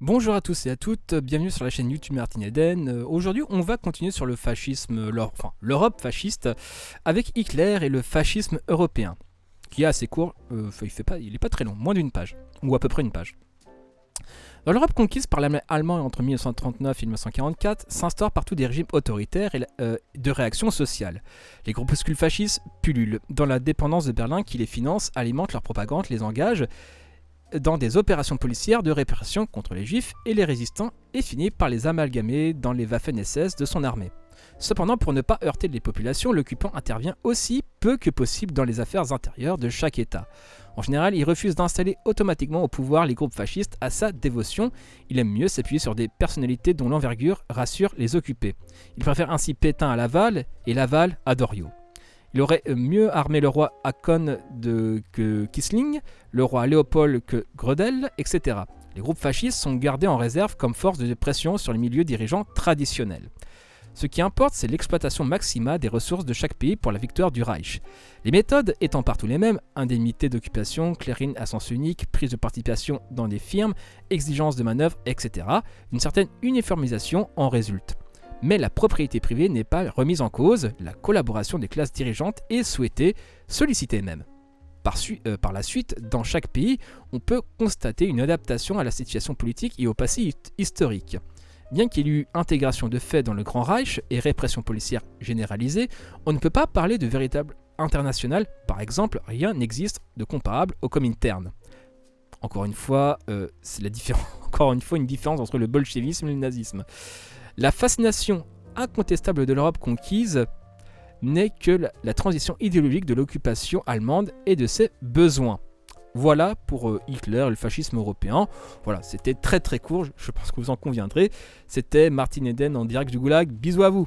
Bonjour à tous et à toutes, bienvenue sur la chaîne YouTube Martin Eden. Aujourd'hui, on va continuer sur le fascisme, l'Europe fasciste, avec Hitler et le fascisme européen, qui est assez court, il est pas très long, moins d'une page, ou à peu près une page. Dans l'Europe conquise par l'Allemagne allemande entre 1939 et 1944, s'instaurent partout des régimes autoritaires et de réaction sociale. Les groupuscules fascistes pullulent. Dans la dépendance de Berlin qui les finance, alimente leur propagande, les engage dans des opérations policières de répression contre les juifs et les résistants et finit par les amalgamer dans les Waffen-SS de son armée. Cependant, pour ne pas heurter les populations, l'occupant intervient aussi peu que possible dans les affaires intérieures de chaque État. En général, il refuse d'installer automatiquement au pouvoir les groupes fascistes à sa dévotion. Il aime mieux s'appuyer sur des personnalités dont l'envergure rassure les occupés. Il préfère ainsi Pétain à Laval et Laval à Doriot. Il aurait mieux armé le roi Hakon que Quisling, le roi Léopold que Gredel, etc. Les groupes fascistes sont gardés en réserve comme force de pression sur les milieux dirigeants traditionnels. Ce qui importe, c'est l'exploitation maximale des ressources de chaque pays pour la victoire du Reich. Les méthodes étant partout les mêmes, indemnité d'occupation, clearing à sens unique, prise de participation dans des firmes, exigence de manœuvre, etc. Une certaine uniformisation en résulte. Mais la propriété privée n'est pas remise en cause, la collaboration des classes dirigeantes est souhaitée, sollicitée même. Par la suite, dans chaque pays, on peut constater une adaptation à la situation politique et au passé historique. Bien qu'il y ait eu intégration de fait dans le Grand Reich et répression policière généralisée, on ne peut pas parler de véritable international, par exemple, rien n'existe de comparable au Comintern. Encore une fois, une différence entre le bolchevisme et le nazisme. La fascination incontestable de l'Europe conquise n'est que la transition idéologique de l'occupation allemande et de ses besoins. Voilà pour Hitler et le fascisme européen. Voilà, c'était très très court, je pense que vous en conviendrez. C'était Martin Eden en direct du Goulag. Bisous à vous.